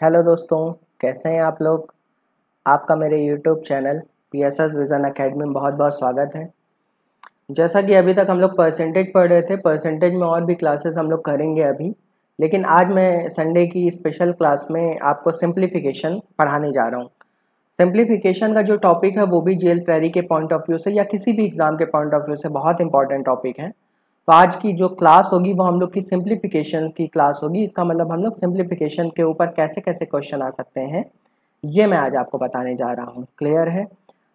Hello दोस्तों, कैसे हैं आप लोग। आपका मेरे YouTube channel PSS vision academy में बहुत बहुत स्वागत है। जैसा कि अभी तक हम लोग परसेंटेज पढ़ रहे थे, परसेंटेज में और भी क्लासेस हम लोग करेंगे अभी, लेकिन आज मैं संडे की स्पेशल क्लास में आपको सिंप्लीफिकेशन पढ़ाने जा रहा हूँ। सिंप्लीफिकेशन का जो टॉपिक है वो भी GL क्वेरी के पॉइंट ऑफ व्यू से या किसी भी एग्ज़ाम के पॉइंट ऑफ व्यू से बहुत इंपॉर्टेंट टॉपिक है। तो आज की जो क्लास होगी वो हम लोग की सिंप्लीफिकेशन की क्लास होगी। इसका मतलब हम लोग सिंप्लीफिकेशन के ऊपर कैसे कैसे क्वेश्चन आ सकते हैं ये मैं आज आपको बताने जा रहा हूँ। क्लियर है?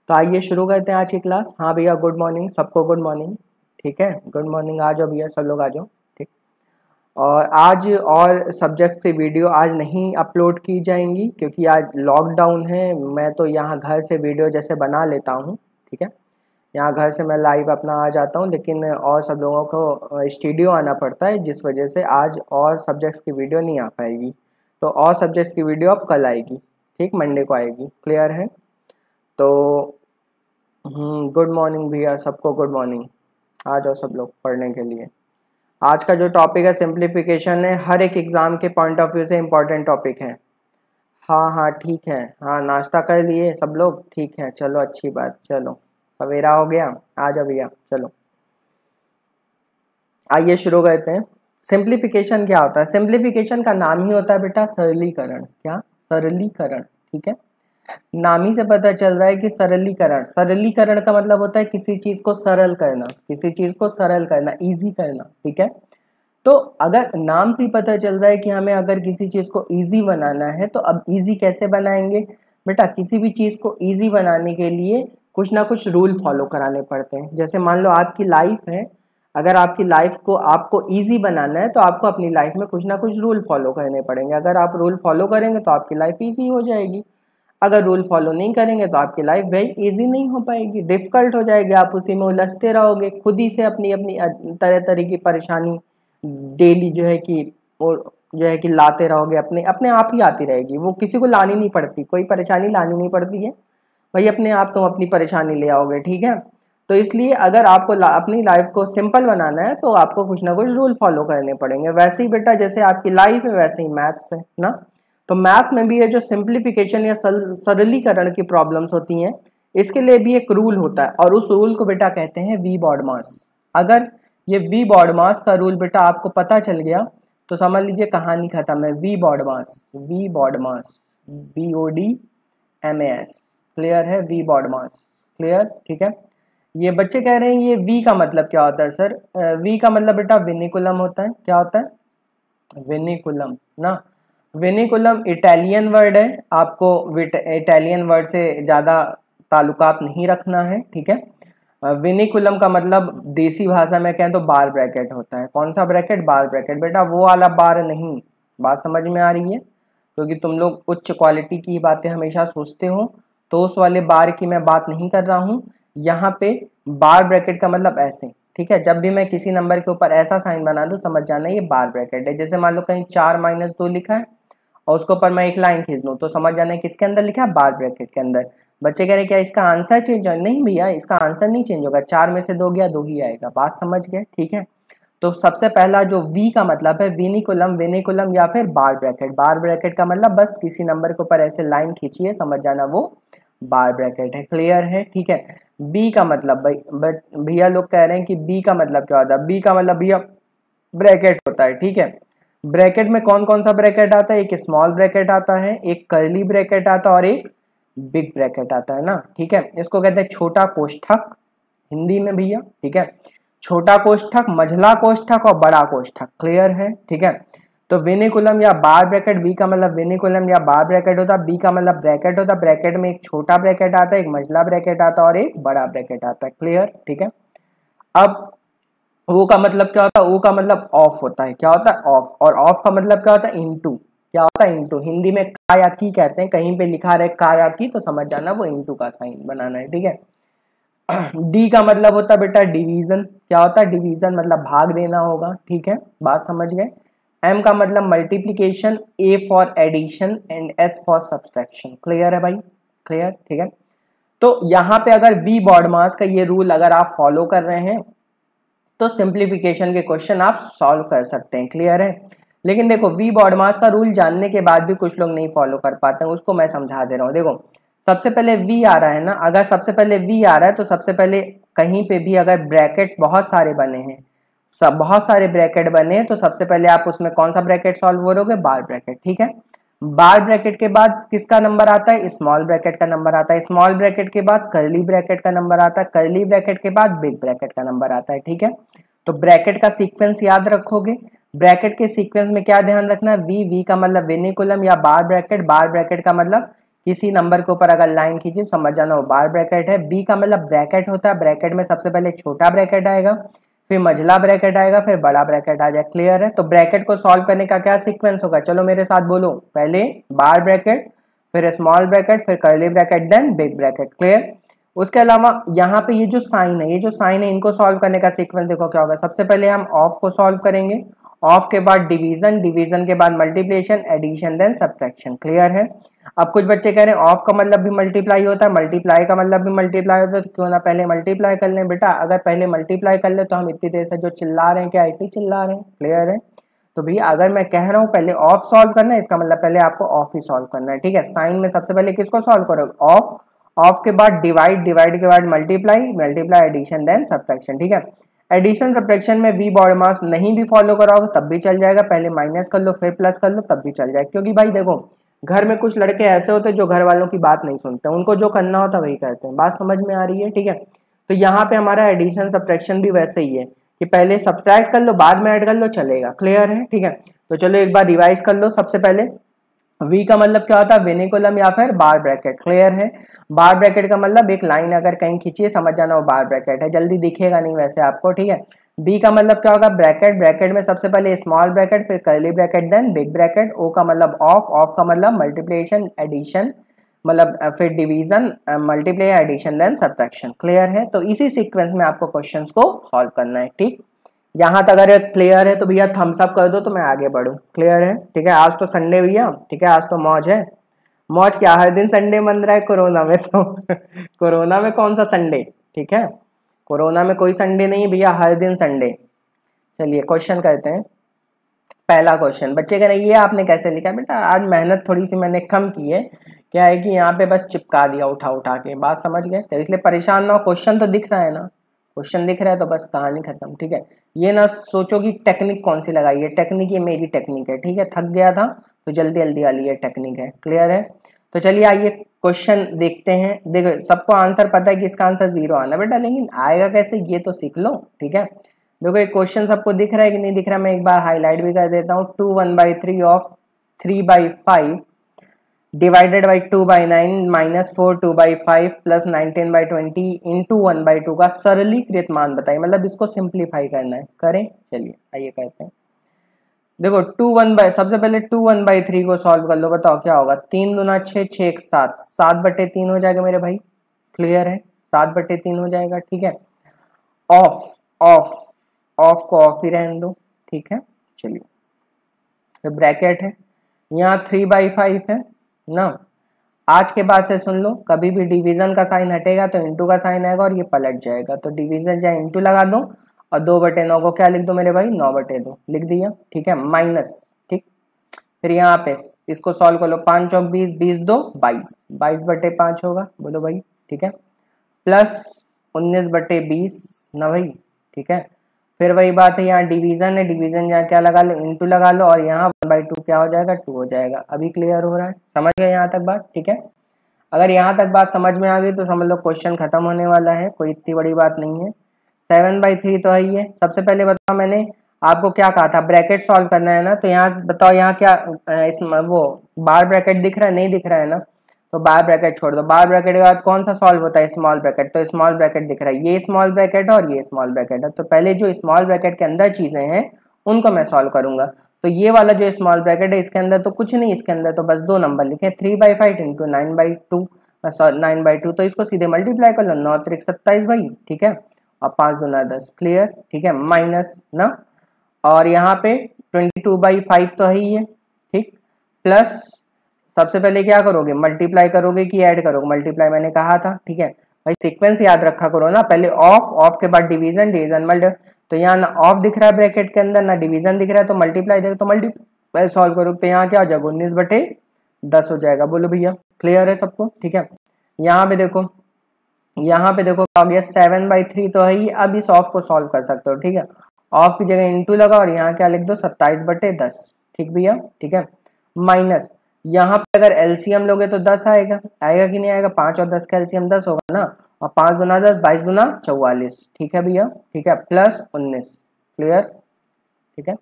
तो आइए शुरू करते हैं आज की क्लास। हाँ भैया, गुड मॉर्निंग सबको, गुड मॉर्निंग। ठीक है, गुड मॉर्निंग। आ जाओ भैया, सब लोग आ जाओ। ठीक। और आज और सब्जेक्ट से वीडियो आज नहीं अपलोड की जाएंगी क्योंकि आज लॉकडाउन है। मैं तो यहाँ घर से वीडियो जैसे बना लेता हूँ, ठीक है, यहाँ घर से मैं लाइव अपना आ जाता हूँ, लेकिन और सब लोगों को स्टूडियो आना पड़ता है, जिस वजह से आज और सब्जेक्ट्स की वीडियो नहीं आ पाएगी। तो और सब्जेक्ट्स की वीडियो अब कल आएगी, ठीक, मंडे को आएगी। क्लियर है? तो गुड मॉर्निंग भैया सबको, गुड मॉर्निंग। आ जाओ सब लोग पढ़ने के लिए। आज का जो टॉपिक है सिंप्लीफिकेशन है, हर एक एग्ज़ाम के पॉइंट ऑफ व्यू से इम्पॉर्टेंट टॉपिक है। हाँ हाँ ठीक है, हाँ नाश्ता कर लिए सब लोग? ठीक है, चलो अच्छी बात। चलो सवेरा हो गया, आ जाओ भैया। चलो आइए शुरू करते हैं। सिंप्लीफिकेशन क्या होता है? सिंप्लीफिकेशन का नाम ही होता है बेटा सरलीकरण। क्या? सरलीकरण। ठीक है, नाम ही से पता चल रहा है कि सरलीकरण। सरलीकरण का मतलब होता है किसी चीज को सरल करना, किसी चीज को सरल करना, इजी करना। ठीक है, तो अगर नाम से ही पता चल रहा है कि हमें अगर किसी चीज को इजी बनाना है, तो अब इजी कैसे बनाएंगे बेटा? किसी भी चीज को इजी बनाने के लिए कुछ ना कुछ रूल फॉलो कराने पड़ते हैं। जैसे मान लो आपकी लाइफ है, अगर आपकी लाइफ को आपको इजी बनाना है तो आपको अपनी लाइफ में कुछ ना कुछ रूल फॉलो करने पड़ेंगे। अगर आप रूल फॉलो करेंगे तो आपकी लाइफ इजी हो जाएगी। अगर रूल फॉलो नहीं करेंगे तो आपकी लाइफ वेरी इजी नहीं हो पाएगी, डिफिकल्ट हो जाएगी। आप उसी में उलझते रहोगे, खुद ही से अपनी अपनी तरह तरह की परेशानी डेली जो है कि लाते रहोगे, अपने अपने आप ही आती रहेगी। वो किसी को लानी नहीं पड़ती, कोई परेशानी लानी नहीं पड़ती है भाई, अपने आप तुम अपनी परेशानी ले आओगे। ठीक है, तो इसलिए अगर आपको अपनी लाइफ को सिंपल बनाना है तो आपको कुछ ना कुछ रूल फॉलो करने पड़ेंगे। वैसे ही बेटा जैसे आपकी लाइफ है वैसे ही मैथ्स है ना। तो मैथ्स में भी ये जो सिंप्लीफिकेशन या सरलीकरण की प्रॉब्लम्स होती हैं, इसके लिए भी एक रूल होता है और उस रूल को बेटा कहते हैं वी बॉडमास। अगर ये वी बॉडमास का रूल बेटा आपको पता चल गया तो समझ लीजिए कहानी खत्म है। V BODMAS, V BODMAS, BODMAS। Clear है? V BODMAS. क्लियर? ठीक है। ये बच्चे कह रहे हैं ये वी का मतलब क्या होता है सर? वी का मतलब बेटा विनिकुलम होता है। क्या होता है? विनिकुलम ना। विनिकुलम इटालियन वर्ड है, आपको इटालियन वर्ड से ज़्यादा ताल्लुकात नहीं रखना है। ठीक है, विनिकुलम का मतलब देसी भाषा में कहें तो बार ब्रैकेट होता है। कौन सा ब्रैकेट? बार ब्रैकेट। बेटा वो वाला बार नहीं। बात समझ में आ रही है? क्योंकि तुम लोग उच्च क्वालिटी की बातें हमेशा सोचते हो, तो उस वाले बार की मैं बात नहीं कर रहा हूँ। यहाँ पे बार ब्रैकेट का मतलब ऐसे, ठीक है, जब भी मैं किसी नंबर के ऊपर ऐसा साइन बना दूं समझ जाना ये बार ब्रैकेट है। जैसे मान लो कहीं 4-2 लिखा है और उसके ऊपर मैं एक लाइन खींच लूँ तो समझ जाना है किसके अंदर लिखा है? बार ब्रैकेट के अंदर। बच्चे कह रहे क्या इसका आंसर चेंज हो? नहीं भैया, इसका आंसर नहीं चेंज होगा। 4 में से 2 गया 2 ही आएगा। बात समझ गए? ठीक है, तो सबसे पहला जो वी का मतलब है विनिकुलम, विनिकुलम या फिर बार ब्रैकेट। बार ब्रैकेट का मतलब बस किसी नंबर के ऊपर ऐसे लाइन खींचिए, समझ जाना वो बार ब्रैकेट है। क्लियर है? ठीक है। बी का मतलब भाई भैया लोग कह रहे हैं कि बी का मतलब क्या होता है? बी का मतलब भैया ब्रैकेट होता है। ठीक है, ब्रैकेट में कौन कौन सा ब्रैकेट आता है? एक स्मॉल ब्रैकेट आता है, एक कर्ली ब्रैकेट आता है और एक बिग ब्रैकेट आता है ना। ठीक है, इसको कहते हैं छोटा कोष्ठक हिंदी में भैया। ठीक है, छोटा कोष्ठक, मझला कोष्ठक और बड़ा कोष्ठक। क्लियर है? ठीक है, तो विनिकुलम या बार ब्रैकेट, बी का मतलब विनिकुलम या बार ब्रैकेट होता है। बी का मतलब ब्रैकेट होता है। ब्रैकेट में एक छोटा ब्रैकेट आता है, एक मझला ब्रैकेट आता है और एक बड़ा ब्रैकेट आता है। क्लियर? ठीक है, अब ओ का मतलब क्या होता है? ओ का मतलब ऑफ होता है। क्या होता है? ऑफ। और ऑफ का मतलब क्या होता है? इनटू। क्या होता है? इनटू। हिंदी में का या की कहते हैं, कहीं पे लिखा रहे का या की तो समझ जाना वो इनटू का साइन बनाना है। ठीक है, डी का मतलब होता है बेटा डिवीजन। क्या होता है? डिवीजन मतलब भाग देना होगा। ठीक है, बात समझ गए। एम का मतलब multiplication, A for addition and S for subtraction. Clear है भाई? क्लियर? ठीक है, तो यहाँ पे अगर वी बॉडमास का ये रूल अगर आप फॉलो कर रहे हैं तो सिंप्लीफिकेशन के क्वेश्चन आप सॉल्व कर सकते हैं। क्लियर है? लेकिन देखो वी बॉडमास का रूल जानने के बाद भी कुछ लोग नहीं फॉलो कर पाते हैं, उसको मैं समझा दे रहा हूँ। देखो सबसे पहले वी आ रहा है ना, अगर सबसे पहले वी आ रहा है तो सबसे पहले कहीं पे भी अगर ब्रैकेट्स बहुत सारे बने हैं, सब बहुत सारे ब्रैकेट बने हैं, तो सबसे पहले आप उसमें कौन सा ब्रैकेट सॉल्व करोगे, बार ब्रैकेट, ठीक है। बार ब्रैकेट के बाद किसका नंबर आता है, स्मॉल ब्रैकेट का नंबर आता है, स्मॉल ब्रैकेट के बाद कर्ली ब्रैकेट का नंबर आता है, कर्ली ब्रैकेट के बाद बिग ब्रैकेट का नंबर आता है, ठीक है। तो ब्रैकेट का सीक्वेंस याद रखोगे। ब्रैकेट के सीक्वेंस में क्या ध्यान रखना है, वी का मतलब विनिकुलम या बार ब्रैकेट का मतलब किसी नंबर के ऊपर अगर लाइन खींचे समझ जाना वो बार ब्रैकेट है। बी का मतलब ब्रैकेट होता है, ब्रैकेट में सबसे पहले छोटा ब्रैकेट आएगा, फिर मझला ब्रैकेट आएगा, फिर बड़ा ब्रैकेट आ जाए, क्लियर है। तो ब्रैकेट को सॉल्व करने का क्या सीक्वेंस होगा, चलो मेरे साथ बोलो, पहले बार ब्रैकेट, फिर स्मॉल ब्रैकेट, फिर curly bracket, then big bracket, clear. उसके अलावा यहाँ पे ये जो साइन है, इनको सॉल्व करने का सीक्वेंस देखो क्या होगा। सबसे पहले हम ऑफ को सॉल्व करेंगे, ऑफ के बाद डिवीजन, डिवीजन के बाद multiplication, addition, then subtraction, clear है। अब कुछ बच्चे कह रहे हैं ऑफ का मतलब भी मल्टीप्लाई होता है, मल्टीप्लाई का मतलब भी मल्टीप्लाई होता है, तो क्यों ना पहले मल्टीप्लाई कर लें बेटा। अगर पहले मल्टीप्लाई कर ले तो हम इतनी देर से जो चिल्ला रहे हैं क्या ऐसे ही चिल्ला रहे हैं, क्लियर है। तो भैया अगर मैं कह रहा हूँ पहले ऑफ सॉल्व करना है, इसका मतलब पहले आपको ऑफ ही सॉल्व करना है, ठीक है। साइन में सबसे पहले किसको सॉल्व करोगे, ऑफ, ऑफ के बाद डिवाइड, डिवाइड के बाद multiply, multiply, addition, then subtraction, ठीक है। एडिशन सब्ट्रैक्शन में वी बॉडमास नहीं भी फॉलो कराओगे तब भी चल जाएगा, पहले माइनस कर लो फिर प्लस कर लो तब भी चल जाएगा। क्योंकि भाई देखो घर में कुछ लड़के ऐसे होते हैं जो घर वालों की बात नहीं सुनते, उनको जो करना होता वही करते हैं, बात समझ में आ रही है, ठीक है। तो यहाँ पे हमारा एडिशन सब्ट्रैक्शन भी वैसे ही है कि पहले सब्ट्रैक्ट कर लो बाद में ऐड कर लो, चलेगा, क्लियर है, ठीक है। तो चलो एक बार रिवाइज कर लो। सबसे पहले वी का मतलब क्या होता है, विनिकुलम या फिर बार ब्रैकेट, क्लियर है। बार ब्रैकेट का मतलब एक लाइन अगर कहीं खींचिए समझ जाना वो बार ब्रैकेट है, जल्दी दिखेगा नहीं वैसे आपको, ठीक है। बी का मतलब क्या होगा, ब्रैकेट, ब्रैकेट में सबसे पहले स्मॉल ब्रैकेट, फिर curly bracket, then big bracket. O का मतलब ऑफ, ऑफ का मतलब मल्टीप्लिकेशन, एडिशन, मतलब फिर division, multiply, addition, then subtraction, clear है। तो इसी सीक्वेंस में आपको क्वेश्चंस को सॉल्व करना है, ठीक। यहाँ तक अगर क्लियर है तो भैया थम्स अप कर दो तो मैं आगे बढ़ूँ, क्लियर है, ठीक है। आज तो संडे भैया, ठीक है, आज तो मौज है। मौज क्या, हर दिन संडे बन रहा है कोरोना में तो कोरोना में कौन सा संडे, ठीक है, कोरोना में कोई संडे नहीं है भैया, हर दिन संडे। चलिए क्वेश्चन करते हैं। पहला क्वेश्चन, बच्चे कह रहे हैं ये आपने कैसे लिखा, बेटा आज मेहनत थोड़ी सी मैंने कम की है, क्या है कि यहाँ पे बस चिपका दिया उठा उठा के, बात समझ गए, तो इसलिए परेशान ना हो, क्वेश्चन तो दिख रहा है ना, क्वेश्चन दिख रहा है तो बस कहानी खत्म, ठीक है। ये ना सोचो कि टेक्निक कौन सी लगाई है, टेक्निक ये मेरी टेक्निक है, ठीक है, थक गया था तो जल्दी जल्दी वाली ये टेक्निक है, क्लियर है। तो चलिए आइए क्वेश्चन देखते हैं। देखो सबको आंसर पता है कि इसका आंसर 0 आना बेटा, लेकिन आएगा कैसे ये तो सीख लो, ठीक है। देखो एक क्वेश्चन सबको दिख रहा है कि नहीं दिख रहा, मैं एक बार हाईलाइट भी कर देता हूँ। 2 1/3 of 3/5 divided by 2/9 minus 4 2/5 plus 19/20 into 1/2 का सरलीकृत मान बताइए, मतलब इसको सिंप्लीफाई करना है, करें, चलिए आइए करते हैं। देखो सबसे पहले 2 1/3 को सॉल्व कर लो, बताओ क्या होगा, 3 दूना 6, 6 7, 7/3 हो जाएगा मेरे भाई, क्लियर है, 7/3 हो जाएगा, ठीक है। ऑफ, ऑफ, ऑफ को ऑफ ही रहने दो, ठीक है। चलिए तो ब्रैकेट है, यहाँ 3/5 है ना। आज के बाद से सुन लो, कभी भी डिवीजन का साइन हटेगा तो इंटू का साइन आएगा और ये पलट जाएगा, तो डिवीजन जाए इंटू लगा दो और 2/9 को क्या लिख दो मेरे भाई, 9/2 लिख दिया, ठीक है, माइनस, ठीक। फिर यहाँ पे इसको सॉल्व कर लो, 5 चौक 20, 20 2 22, 22/5 होगा, बोलो भाई, ठीक है, प्लस 19/20 ना भाई, ठीक है। फिर वही बात है, यहाँ डिवीजन है, डिवीजन यहाँ क्या लगा लो, इंटू लगा लो, और यहाँ 1/2 क्या हो जाएगा, 2 हो जाएगा। अभी क्लियर हो रहा है, समझ गए यहाँ तक बात, ठीक है। अगर यहाँ तक बात समझ में आ गई तो समझ लो क्वेश्चन खत्म होने वाला है, कोई इतनी बड़ी बात नहीं है। 7/3 तो है ही है। सबसे पहले बताओ मैंने आपको क्या कहा था, ब्रैकेट सॉल्व करना है ना, तो यहाँ बताओ यहाँ क्या इसमें वो बार ब्रैकेट दिख रहा है, नहीं दिख रहा है ना, तो बार ब्रैकेट छोड़ दो। बार ब्रैकेट के बाद कौन सा सॉल्व होता है, स्मॉल ब्रैकेट, तो स्मॉल ब्रैकेट दिख रहा है, ये स्मॉल ब्रैकेट और ये स्मॉल ब्रैकेट है, तो पहले जो स्मॉल ब्रैकेट के अंदर चीजें हैं उनको मैं सॉल्व करूंगा। तो ये वाला जो स्मॉल ब्रैकेट है इसके अंदर तो कुछ नहीं, इसके अंदर तो बस 2 नंबर लिखे, 3/5 इंटू 9/2, 9/2, तो इसको सीधे मल्टीप्लाई कर लो, 9 3 27 भाई, ठीक है, और 5 दूना 10, क्लियर, ठीक है, माइनस ना, और यहाँ पे 22/5 तो है ही है, ठीक, प्लस सबसे पहले क्या करोगे, मल्टीप्लाई करोगे कि ऐड करोगे, मल्टीप्लाई मैंने कहा था, ठीक है भाई, सीक्वेंस याद रखा करो ना, पहले ऑफ, ऑफ के बाद डिवीजन, डिवीजन तो यहाँ ना ऑफ दिख रहा है ब्रैकेट के अंदर, ना डिवीजन दिख रहा है, तो मल्टीप्लाई देखो, तो मल्टीप्लाई सॉल्व करो तो यहाँ क्या हो जाएगा 19/10 हो जाएगा। बोलो भैया क्लियर है सबको? ठीक है। यहाँ पे देखो क्या हो गया 7/3 तो है ही। अब इस ऑफ को सॉल्व कर सकते हो। ठीक है, ऑफ की जगह इंटू लगा और यहाँ क्या लिख दो 27/10। ठीक भैया, ठीक है। माइनस यहाँ पे अगर एलसीएम लोगे तो 10 आएगा कि नहीं आएगा? 5 और 10 का एलसीएम 10 होगा ना, और 5 गुना 10 22 गुना 44। ठीक है भैया, ठीक है, प्लस 19। क्लियर? ठीक है,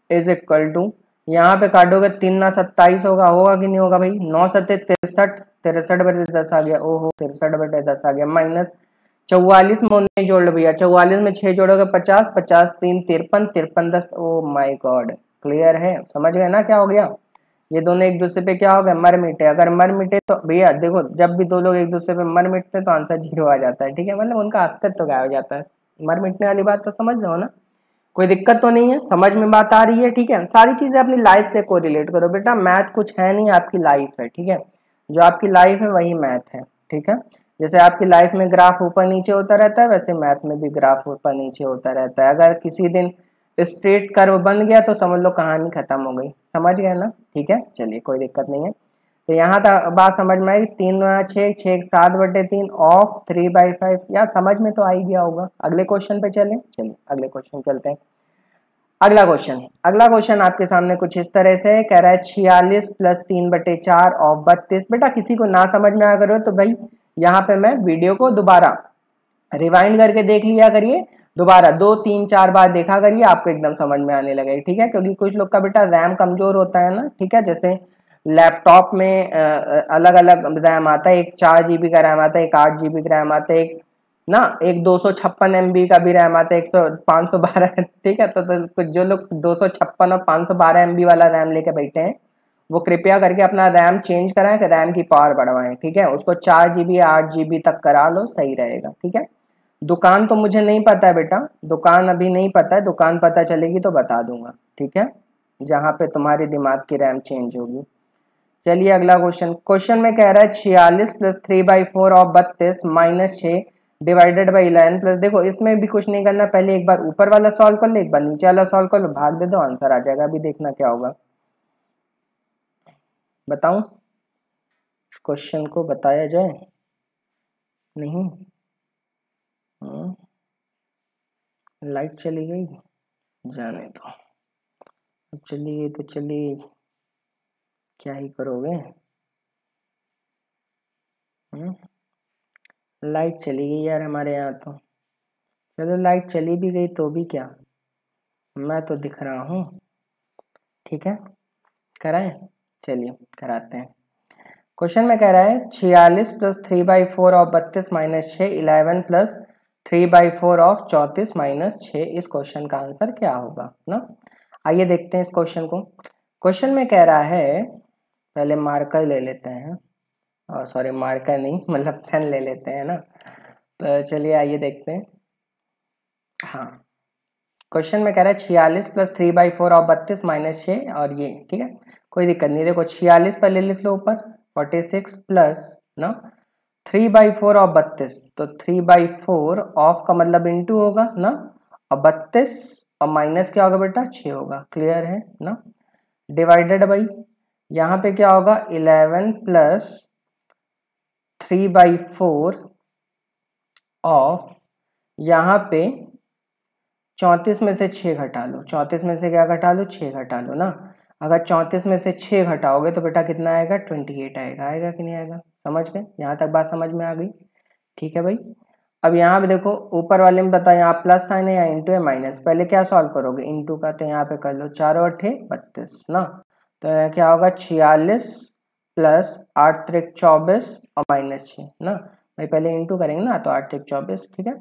इज इक्वल टू यहाँ पे काटोगे 3 ना 27 होगा कि नहीं होगा भाई? 9 सत्ते 63, 63/10 आ गया। ओहो 63/10 आ गया। माइनस 44 में 19 जोड़ लो भैया, 44 में 6 जोड़ोगे 50, 50 3 53, 53 10। ओ माय गॉड, क्लियर है? समझ गए ना क्या हो गया? ये दोनों एक दूसरे पे क्या हो गए? मर मिटे। अगर मर मिटे तो भैया देखो, जब भी दो लोग एक दूसरे पे मर मिटते तो आंसर 0 आ जाता है। ठीक है, मतलब उनका अस्तित्व तो गायब हो जाता है। मर मिटने वाली बात तो समझ रहे हो ना? कोई दिक्कत तो नहीं है? समझ में बात आ रही है? ठीक है, सारी चीजें अपनी लाइफ से कोरिलेट करो बेटा। मैथ कुछ है नहीं, आपकी लाइफ है। ठीक है, जो आपकी लाइफ है वही मैथ है। ठीक है, जैसे आपकी लाइफ में ग्राफ ऊपर नीचे होता रहता है, वैसे मैथ में भी ग्राफ ऊपर नीचे होता रहता है। अगर किसी दिन स्ट्रेट कर्व बन गया तो समझ लो कहानी खत्म हो गई। समझ गए ना? ठीक है, चलिए कोई दिक्कत नहीं है। तो यहाँ तक बात समझ में आई। 3 गुना 6, 6 7/3 ऑफ 3/5। यार समझ में तो आ ही गया होगा। अगले क्वेश्चन पे चलें? चलिए अगले क्वेश्चन चलते हैं। अगला क्वेश्चन आपके सामने कुछ इस तरह से कह रहा है 46 + 3/4 ऑफ 32। बेटा किसी को ना समझ में आ करो तो भाई यहाँ पे मैं वीडियो को दोबारा रिवाइंड करके देख लिया करिए, दोबारा 2 3 4 बार देखा करिए, आपको एकदम समझ में आने लगेगा। ठीक है, क्योंकि कुछ लोग का बेटा रैम कमजोर होता है ना। ठीक है, जैसे लैपटॉप में अलग अलग रैम आता है, एक 4 GB का रैम आता है, एक 8 GB का रैम आता है, एक 256 MB का भी रैम आता है, 512। ठीक है, तो जो लोग 256 और 512 MB वाला रैम लेके बैठे हैं वो कृपया करके अपना रैम चेंज कराएं, कि रैम की पावर बढ़वाएं। ठीक है, उसको 4 GB 8 GB तक करा लो, सही रहेगा। ठीक है, दुकान तो मुझे नहीं पता है बेटा, दुकान अभी नहीं पता है, दुकान पता चलेगी तो बता दूंगा। ठीक है, जहाँ पे तुम्हारे दिमाग की रैम चेंज होगी। चलिए अगला क्वेश्चन में कह रहा है 46 + 3/4 ऑफ 32 -6 डिवाइडेड बाई 11 प्लस। देखो इसमें भी कुछ नहीं करना, पहले एक बार ऊपर वाला सॉल्व कर ले, एक बार नीचे वाला सॉल्व कर लो, भाग दे दो, आंसर आ जाएगा। अभी देखना क्या होगा, बताऊं? क्वेश्चन को बताया जाए? नहीं, लाइट चली गई, जाने दो। अब चली गई तो चली, क्या ही करोगे? लाइट चली गई यार हमारे यहाँ तो। चलो लाइट चली भी गई तो भी क्या, मैं तो दिख रहा हूँ। ठीक है, कराएं? चलिए कराते हैं। क्वेश्चन में कह रहा है 46 + 3/4 ऑफ 32 -6 11 + 3/4 ऑफ 34 -6। इस क्वेश्चन का आंसर क्या होगा ना? आइए देखते हैं इस क्वेश्चन को। क्वेश्चन में कह रहा है, पहले मार्कर ले लेते हैं, और सॉरी मार्कर नहीं मतलब पेन ले लेते हैं ना। तो चलिए आइए देखते हैं। हाँ, क्वेश्चन में कह रहा है 46 + 3/4 ऑफ 32 -6 और ये। ठीक है, कोई दिक्कत नहीं। देखो 46 पहले लिख लो ऊपर, 46 प्लस ना 3/4 ऑफ 32, तो 3/4 ऑफ का मतलब इंटू होगा ना, और 32 और माइनस क्या होगा बेटा 6 होगा। क्लियर है ना? डिवाइडेड बाई यहाँ पे क्या होगा 11 + 3/4 ऑफ, यहाँ पे 34 में से 6 घटा लो। 34 में से क्या घटा लो? 6 घटा लो ना। अगर 34 में से 6 घटाओगे तो बेटा कितना आएगा? 28 आएगा। आएगा कि नहीं आएगा? समझ गए? यहाँ तक बात समझ में आ गई? ठीक है भाई। अब यहाँ पे देखो ऊपर वाले में बता, यहाँ प्लस साइन है या इंटू है माइनस। पहले क्या सॉल्व करोगे? इंटू का, तो यहाँ पे कर लो 4 और 8 32 ना। तो क्या होगा 46 + 8 त्रिक 24 और -6 ना। भाई पहले इंटू करेंगे ना, तो 8 त्रिक 24। ठीक है,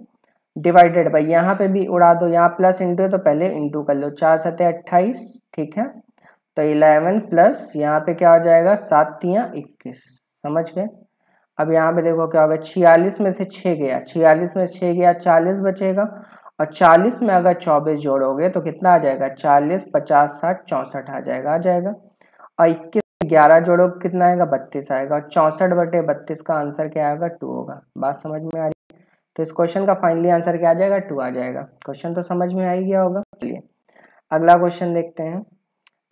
डिवाइडेड बाई यहाँ पे भी उड़ा दो, यहाँ प्लस इंटू है तो पहले इंटू कर लो, 4 7 28। ठीक है, तो 11 प्लस यहाँ पे क्या हो जाएगा 7 3 21। समझ गए? अब यहाँ पे देखो क्या होगा 46 में से 6 गया, 46 में से 6 गया 40 बचेगा, और 40 में अगर 24 जोड़ोगे तो कितना आ जाएगा 40 50 60 64 आ जाएगा। और 21 11 जोड़ो कितना आएगा 32 आएगा, और 64/32 का आंसर क्या आएगा 2 होगा। बात समझ में आ रही? तो इस क्वेश्चन का फाइनली आंसर क्या आ जाएगा, 2 आ जाएगा। क्वेश्चन तो समझ में आ ही गया होगा। चलिए अगला क्वेश्चन देखते हैं।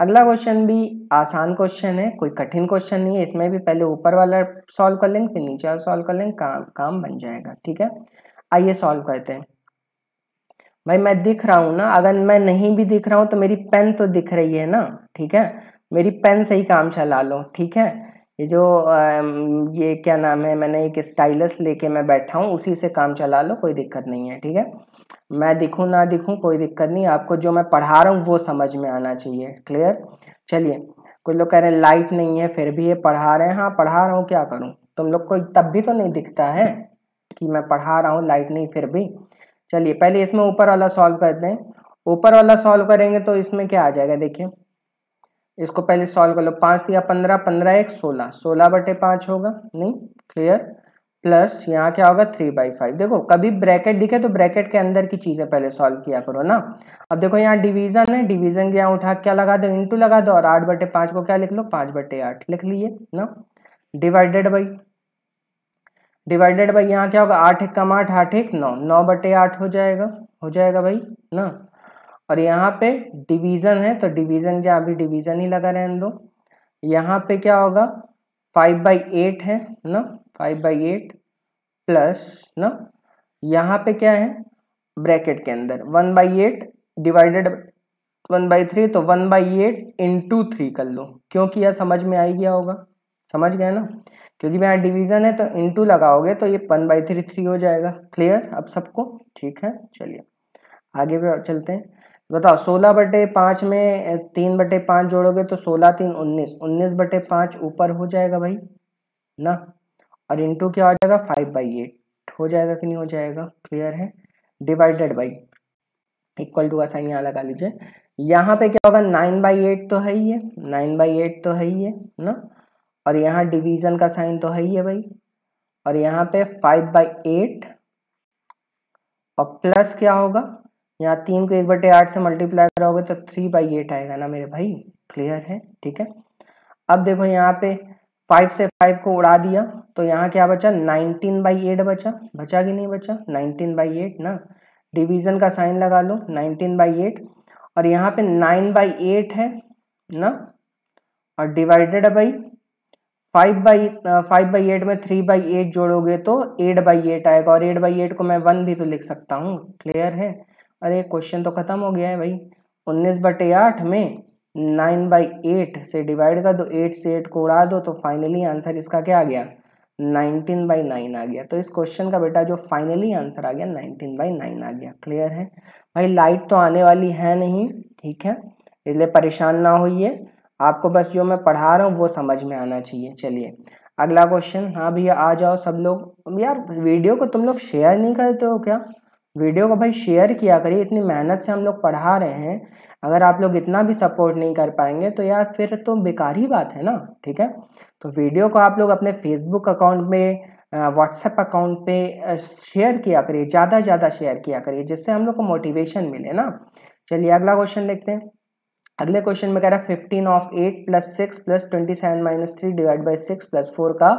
अगला क्वेश्चन भी आसान क्वेश्चन है, कोई कठिन क्वेश्चन नहीं है। इसमें भी पहले ऊपर वाला सॉल्व कर लेंगे, फिर नीचे वाला सॉल्व कर लेंगे, काम बन जाएगा। ठीक है, आइए सॉल्व करते हैं। भाई मैं दिख रहा हूँ ना, अगर मैं नहीं भी दिख रहा हूँ तो मेरी पेन तो दिख रही है ना। ठीक है, मेरी पेन से ही काम चला लो। ठीक है, ये जो ये क्या नाम है, मैंने एक स्टाइलस लेके मैं बैठा हूँ, उसी से काम चला लो, कोई दिक्कत नहीं है। ठीक है, मैं दिखूँ ना दिखूँ कोई दिक्कत नहीं, आपको जो मैं पढ़ा रहा हूँ वो समझ में आना चाहिए। क्लियर। चलिए, कुछ लोग कह रहे हैं लाइट नहीं है फिर भी ये पढ़ा रहे हैं। हाँ पढ़ा रहा हूँ, क्या करूँ, तुम लोग को तब भी तो नहीं दिखता है कि मैं पढ़ा रहा हूँ, लाइट नहीं फिर भी। चलिए पहले इसमें ऊपर वाला सॉल्व करते हैं। ऊपर वाला सॉल्व करेंगे तो इसमें क्या आ जाएगा, देखिए इसको पहले सॉल्व कर लो। 5 दिया 15, 15 1 16, 16/5 होगा, नहीं क्लियर। प्लस यहाँ क्या होगा 3/5। देखो कभी ब्रैकेट दिखे तो ब्रैकेट के अंदर की चीजें पहले सॉल्व किया करो ना। अब देखो यहाँ डिवीजन है, डिवीजन के यहाँ उठा क्या लगा दो, इंटू लगा दो, और 8/5 को क्या लिख लो, 5/8 लिख लिए ना। डिवाइडेड बाई यहाँ क्या होगा, 8 कम 8 8 1 9, 9/8 हो जाएगा भाई ना। और यहाँ पे डिवीजन है तो डिवीजन जहाँ भी डिवीजन ही लगा रहने दो। यहाँ पे क्या होगा 5/8 है ना, 5/8 प्लस ना, यहाँ पे क्या है ब्रैकेट के अंदर 1/8 डिवाइडेड 1/3, तो 1/8 इंटू 3 कर लो, क्योंकि यह समझ में आ ही गया होगा, समझ गए ना, क्योंकि यहाँ डिवीजन है तो इंटू लगाओगे तो ये 1/3 3 हो जाएगा। क्लियर अब सबको, ठीक है। चलिए आगे भी चलते हैं। बताओ 16/5 में 3/5 जोड़ोगे तो 16 3 19, 19/5 ऊपर हो जाएगा भाई ना, और इंटू क्या हो जाएगा 5/8 हो जाएगा कि नहीं हो जाएगा, क्लियर है। डिवाइडेड बाई इक्वल टू का साइन यहाँ लगा लीजिए। यहाँ पे क्या होगा 9/8 तो है ही है, 9/8 तो है ही है ना, और यहाँ डिवीजन का साइन तो है ही है भाई, और यहाँ पे 5/8 और प्लस क्या होगा, यहाँ 3 को 1/8 से मल्टीप्लाई करोगे तो 3/8 आएगा ना मेरे भाई, क्लियर है। ठीक है, अब देखो यहाँ पे 5 से 5 को उड़ा दिया तो यहाँ क्या बचा 19/8 बचा कि नहीं बचा, 19/8 ना। डिवीजन का साइन लगा लो 19/8, और यहाँ पे 9/8 है ना, और डिवाइडेड बाई 5/8 में 3/8 जोड़ोगे तो 8/8 आएगा, और 8/8 को मैं 1 भी तो लिख सकता हूँ, क्लियर है। अरे क्वेश्चन तो खत्म हो गया है भाई। 19/8 में 9/8 से डिवाइड कर दो, 8 से 8 को उड़ा दो, तो फाइनली आंसर इसका क्या आ गया 19/9 आ गया। तो इस क्वेश्चन का बेटा जो फाइनली आंसर आ गया 19/9 आ गया, क्लियर है भाई। लाइट तो आने वाली है नहीं, ठीक है, इसलिए परेशान ना होइए, आपको बस जो मैं पढ़ा रहा हूँ वो समझ में आना चाहिए। चलिए अगला क्वेश्चन। हाँ भैया आ जाओ सब लोग। यार वीडियो को तुम लोग शेयर नहीं करते हो क्या, वीडियो को भाई शेयर किया करिए, इतनी मेहनत से हम लोग पढ़ा रहे हैं, अगर आप लोग इतना भी सपोर्ट नहीं कर पाएंगे तो यार फिर तो बेकार ही बात है ना। ठीक है, तो वीडियो को आप लोग अपने फेसबुक अकाउंट में, व्हाट्सएप अकाउंट पे शेयर किया करिए, ज़्यादा ज़्यादा शेयर किया करिए, जिससे हम लोग को मोटिवेशन मिले ना। चलिए अगला क्वेश्चन देखते हैं। अगले क्वेश्चन में कह रहा है 15 ऑफ 8 + 6 + 27 - 3 डिवाइड बाई 6 + 4 का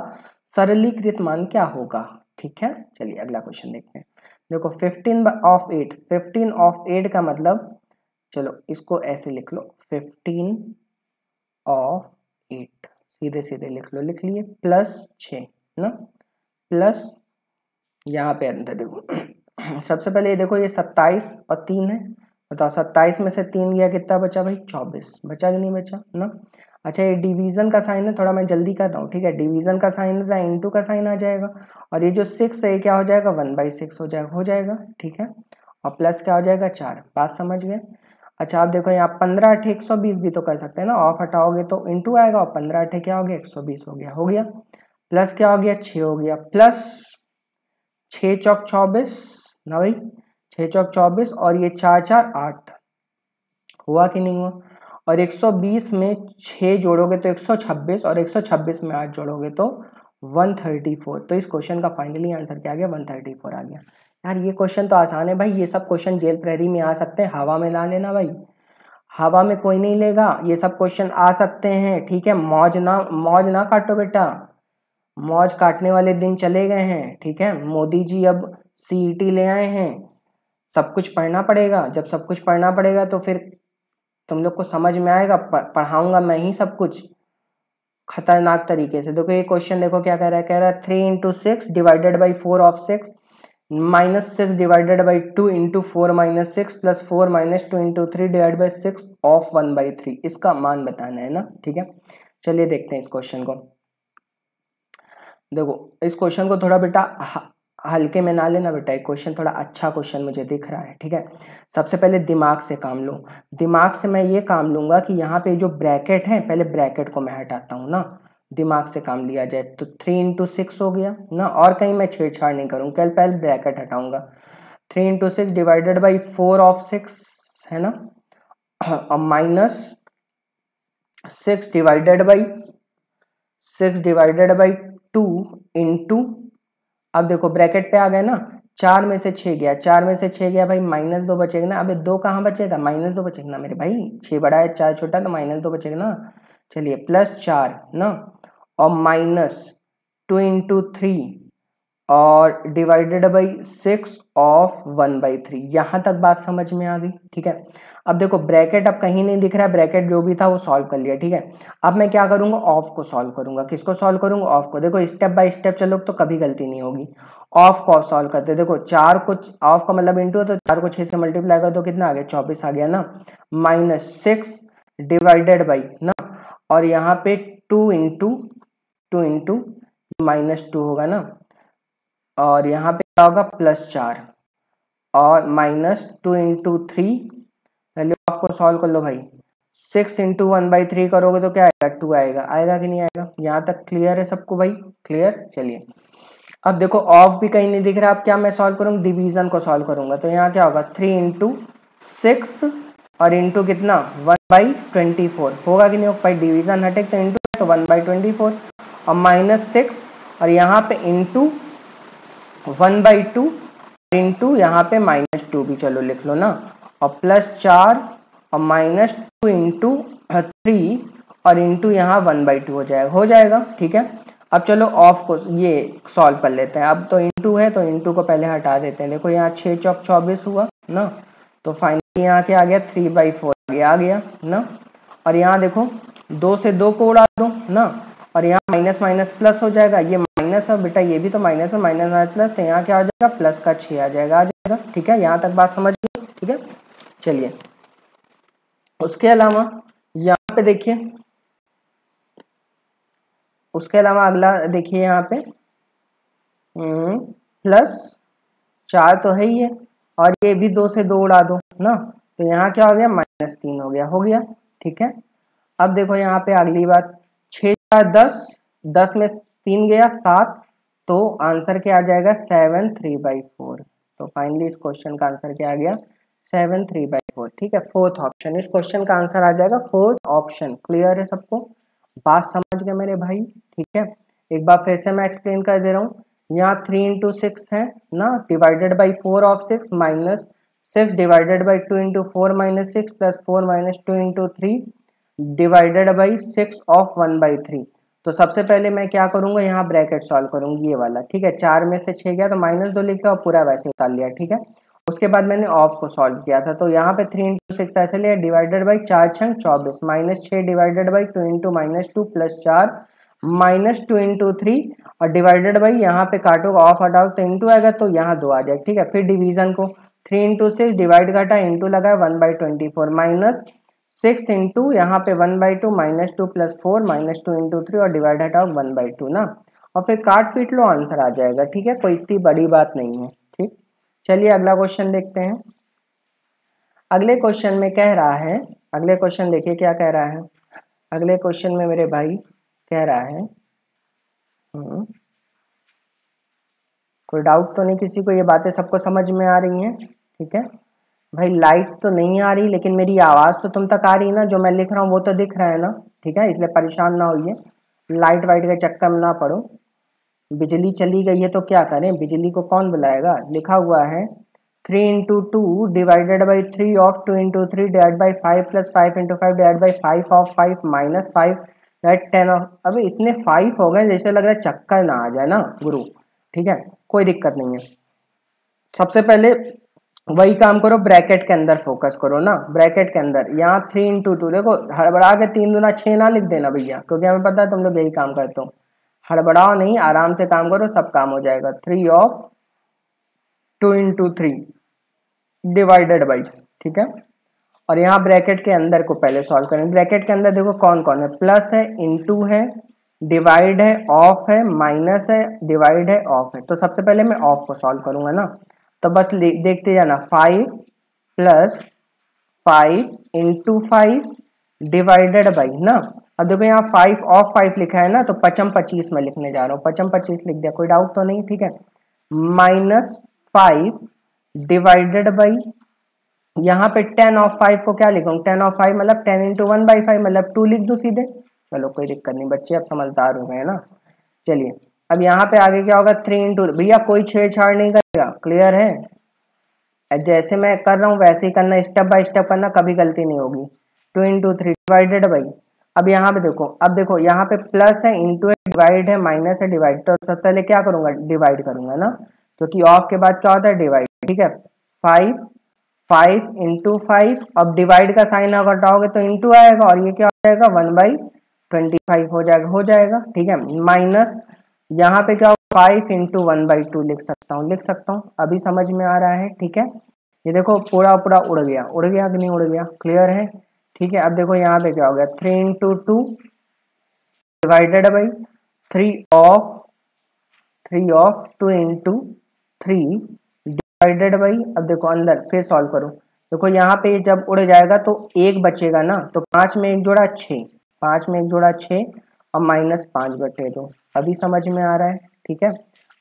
सरलीकृत मान क्या होगा। ठीक है, चलिए अगला क्वेश्चन देखते हैं। देखो 15 ऑफ 8 का मतलब, चलो इसको ऐसे लिख लो 15 ऑफ 8, सीधे सीधे लिख लो, लिख लिए, +6 ना, प्लस यहाँ पे अंदर देखो सबसे पहले ये देखो ये 27 और 3 है, बताओ 27 में से 3 गया कितना बचा भाई 24, बचा कि नहीं बचा ना। अच्छा ये डिवीजन का साइन है, थोड़ा मैं जल्दी कर रहा हूँ, ठीक है, डिवीजन का साइन है इंटू का साइन आ जाएगा, और ये जो 6 है क्या हो जाएगा 1/6 हो जाएगा, ठीक है, और प्लस क्या हो जाएगा 4, बात समझ गए। अच्छा आप देखो यहाँ 15 8 120 भी तो कर सकते हैं ना, ऑफ हटाओगे तो इंटू आएगा, और 15 8 क्या हो गया 120 हो गया, प्लस क्या हो गया 6 हो गया, प्लस 6 चौक 24 ना भाई, 6 चौक 24, और ये 4 4 8 हुआ कि नहीं हुआ, और 120 में 6 जोड़ोगे तो 126, और 126 में 8 जोड़ोगे तो 134। तो इस क्वेश्चन का फाइनली आंसर क्या आ गया 134 आ गया। यार ये क्वेश्चन तो आसान है भाई, ये सब क्वेश्चन जेल प्रहरी में आ सकते हैं, हवा में ला लेना भाई, हवा में कोई नहीं लेगा, ये सब क्वेश्चन आ सकते हैं, ठीक है। मौज ना काटो बेटा, मौज काटने वाले दिन चले गए हैं, ठीक है। मोदी जी अब CET ले आए हैं, सब कुछ पढ़ना पड़ेगा। जब सब कुछ पढ़ना पड़ेगा तो फिर तुम लोग को समझ में आएगा, पढ़ाऊंगा मैं ही सब कुछ खतरनाक तरीके से। देखो ये क्वेश्चन देखो क्या कह रहा है, कह रहा है 3 into 6 divided by 4 of 6 minus 6 divided by 2 into 4 minus 6 plus 4 minus 2 into 3 divide by 6 of 1/3, इसका मान बताना है ना। ठीक है, चलिए देखते हैं इस क्वेश्चन को। देखो इस क्वेश्चन को थोड़ा बेटा हल्के में ना लेना बेटा, एक क्वेश्चन थोड़ा अच्छा क्वेश्चन मुझे दिख रहा है। ठीक है, सबसे पहले दिमाग से काम लो। दिमाग से मैं ये काम लूंगा कि यहाँ पे जो ब्रैकेट है, पहले ब्रैकेट को मैं हटाता हूँ ना, दिमाग से काम लिया जाए तो 3 इंटू 6 हो गया ना, और कहीं मैं छेड़छाड़ नहीं करूँ, कल पहले ब्रैकेट हटाऊंगा। 3 इंटू 6 डिवाइडेड बाई 4 ऑफ 6 है ना, और माइनस 6 डिवाइडेड बाई 2 इंटू, अब देखो ब्रैकेट पे आ गए ना, 4 में से 6 गया, 4 में से 6 गया भाई, -2 बचेगा ना। अबे 2 कहाँ बचेगा, -2 बचेगा ना मेरे भाई, 6 बड़ा है 4 छोटा, तो -2 बचेगा ना। चलिए +4 ना, और -2 इंटू 3 और डिवाइडेड बाई 6 ऑफ 1/3, यहाँ तक बात समझ में आ गई। ठीक है, अब देखो ब्रैकेट अब कहीं नहीं दिख रहा है, ब्रैकेट जो भी था वो सॉल्व कर लिया। ठीक है, अब मैं क्या करूंगा, ऑफ को सॉल्व करूंगा। किसको सॉल्व करूंगा, ऑफ को। देखो स्टेप बाय स्टेप चलो तो कभी गलती नहीं होगी। ऑफ को सॉल्व करते, देखो 4 को, ऑफ का मतलब इंटू है तो 4 को 6 से मल्टीप्लाई कर तो कितना आ गया, 24 आ गया ना, -6 डिवाइडेड बाई ना, और यहाँ पे 2 इंटू -2 होगा ना, और यहाँ पे क्या होगा, +4 और -2 इंटू 3, पहले ऑफ को सॉल्व कर लो भाई। 6 इंटू 1/3 करोगे तो क्या आएगा, 2 आएगा। आएगा कि नहीं आएगा, यहाँ तक क्लियर है सबको भाई, क्लियर। चलिए अब देखो ऑफ भी कहीं नहीं दिख रहा, अब क्या मैं सॉल्व करूँगा, डिवीजन को सॉल्व करूंगा। तो यहाँ क्या होगा, 3 इंटू 6 और इंटू कितना, 1/24 होगा कि नहीं होगा भाई, डिवीजन हटे तो इंटू, तो 1/24 और -6 और यहाँ पे इंटू 1/2 इंटू यहाँ पे -2 भी चलो लिख लो ना, और +4 और -2 इंटू 3 और इंटू यहाँ 1/2 हो जाएगा। ठीक है, अब चलो ऑफ को ये सॉल्व कर लेते हैं। अब तो इंटू है तो इंटू को पहले हटा देते हैं। देखो यहाँ 6 चौक 24 हुआ ना, तो फाइनली यहाँ के आ गया 3/4 आ गया ना, और यहाँ देखो 2 से 2 को उड़ा दो ना, और यहाँ माइनस माइनस प्लस हो जाएगा, ये माइनस है बेटा, ये भी तो माइनस है, माइनस प्लस, तो यहाँ क्या आ जाएगा, प्लस का 6 आ जाएगा। ठीक है, यहाँ तक बात समझ गए। ठीक है, चलिए उसके अलावा यहाँ पे देखिए, उसके अलावा अगला देखिए यहाँ पे +4 तो है ही है, और ये भी 2 से 2 उड़ा दो ना, तो यहाँ क्या हो गया, -3 हो गया। ठीक है, अब देखो यहाँ पे अगली बात, 6 4 10, 10 में 3 गया 7, तो आंसर क्या आ जाएगा, 7 3/4। तो फाइनली इस क्वेश्चन का आंसर क्या आ गया, 7 3/4। ठीक है, फोर्थ ऑप्शन इस क्वेश्चन का आंसर आ जाएगा, फोर्थ ऑप्शन। क्लियर है सबको, बात समझ गए मेरे भाई। ठीक है, एक बार फिर से मैं एक्सप्लेन कर दे रहा हूँ। यहाँ 3 इंटू 6 है ना, divided by 4 of 6 minus 6 divided by 2 into 4 minus 6 plus 4 minus 2 into 3 divided by 6 of 1/3। तो सबसे पहले मैं क्या करूंगा, यहाँ ब्रैकेट सॉल्व करूंगी ये वाला। ठीक है, 4 में से 6 गया तो -2 लिखा और पूरा वैसे उतार लिया। ठीक है, उसके बाद मैंने ऑफ को सॉल्व किया था, तो यहाँ पे 3 इंटू 6 ऐसे लिया, divided by 4 6 24 -6 divided by 2 into -2 plus 4 -2 into 3 और डिवाइडेड बाई, यहाँ पे काटोगे ऑफ हटाओ तो इंटू आएगा, तो यहाँ 2 आ जाएगा। ठीक है, फिर डिवीजन को 3 इंटू 6 डिवाइड घटा इंटू लगा 1/24 माइनस 6 इंटू यहाँ पे 1/2 -2 प्लस 4 -2 इंटू 3 और डिवाइड हटाओ 1/2 ना, और फिर काट पीट लो, आंसर आ जाएगा। ठीक है, कोई इतनी बड़ी बात नहीं है। ठीक, चलिए अगला क्वेश्चन देखते हैं। अगले क्वेश्चन में कह रहा है, अगले क्वेश्चन देखिए क्या कह रहा है। अगले क्वेश्चन में मेरे भाई कह रहा है, कोई डाउट तो नहीं किसी को, ये बातें सबको समझ में आ रही हैं। ठीक है भाई, लाइट तो नहीं आ रही लेकिन मेरी आवाज़ तो तुम तक आ रही है ना, जो मैं लिख रहा हूँ वो तो दिख रहा है ना। ठीक है, इसलिए परेशान ना होइए, लाइट वाइट के चक्कर में ना पड़ो। बिजली चली गई है तो क्या करें, बिजली को कौन बुलाएगा। लिखा हुआ है 3 into 2 divided by 3 of 2 into 3 divide by 5 plus 5 into 5 divide by 5 of 5 minus 5 divide 10 of, अभी इतने 5 हो गए जैसे लग रहा है चक्कर ना आ जाए ना गुरु। ठीक है, कोई दिक्कत नहीं है, सबसे पहले वही काम करो, ब्रैकेट के अंदर फोकस करो ना, ब्रैकेट के अंदर। यहाँ 3 इंटू 2, देखो हड़बड़ा के 3 दूना 6 ना लिख देना भैया, क्योंकि हमें पता है तुम लोग यही काम करते हो। हड़बड़ाओ नहीं, आराम से काम करो, सब काम हो जाएगा। 3 ऑफ 2 इंटू 3 डिवाइडेड बाई, ठीक है। और यहाँ ब्रैकेट के अंदर को पहले सॉल्व करेंगे। ब्रैकेट के अंदर देखो कौन कौन है, प्लस है, इंटू है, डिवाइड है, ऑफ है, माइनस है, डिवाइड है, ऑफ है। तो सबसे पहले मैं ऑफ को सॉल्व करूंगा ना, तो बस देखते जाना। 5 प्लस 5 इंटू 5 डिवाइडेड बाई ना। अब देखो यहाँ 5 ऑफ 5 लिखा है ना, तो 55 25 में लिखने जा रहा हूँ, 55 25 लिख दिया, कोई डाउट तो नहीं, ठीक है। माइनस 5 डिवाइडेड बाई, यहाँ पे 10 ऑफ 5 को क्या लिखूंगा, 10 ऑफ 5 मतलब 10 इंटू 1/5 मतलब 2 लिख दो सीधे। चलो कोई दिक्कत नहीं बच्चे, अब समझदार हो गए ना। चलिए अब यहाँ पे आगे क्या होगा, 3 इंटू, भैया कोई छेड़छाड़ नहीं करेगा, क्लियर है। जैसे मैं कर रहा हूँ वैसे ही करना, स्टेप बाय स्टेप करना, कभी गलती नहीं होगी। 2 इंटू 3 डिवाइडेड बाई, अब यहाँ पे देखो, अब देखो यहाँ पे प्लस है, इंटू है, डिवाइड है, माइनस है, डिवाइड। तो सबसे पहले क्या करूंगा, डिवाइड करूंगा ना, क्योंकि ऑफ के बाद क्या होता है, डिवाइड, ठीक है। 5 इंटू 5, अब डिवाइड का साइन अगर हटाओगे तो इंटू आएगा, और ये क्या हो जाएगा, 1/25 हो जाएगा, ठीक है। माइनस यहाँ पे क्या होगा, 5 इंटू 1/2 लिख सकता हूँ, अभी समझ में आ रहा है, ठीक है। ये देखो पूरा पूरा उड़ गया कि नहीं उड़ गया, क्लियर है, ठीक है। अब देखो यहाँ पे क्या हो गया, 3 into 2 divided by 3 of 2 into 3 divided by, अब देखो अंदर फिर सॉल्व करो। देखो यहाँ पे जब उड़ जाएगा तो एक बचेगा ना, तो 5 में 1 जोड़ा 6, 5 में 1 जोड़ा 6 और -5/2, अभी समझ में आ रहा है, ठीक है।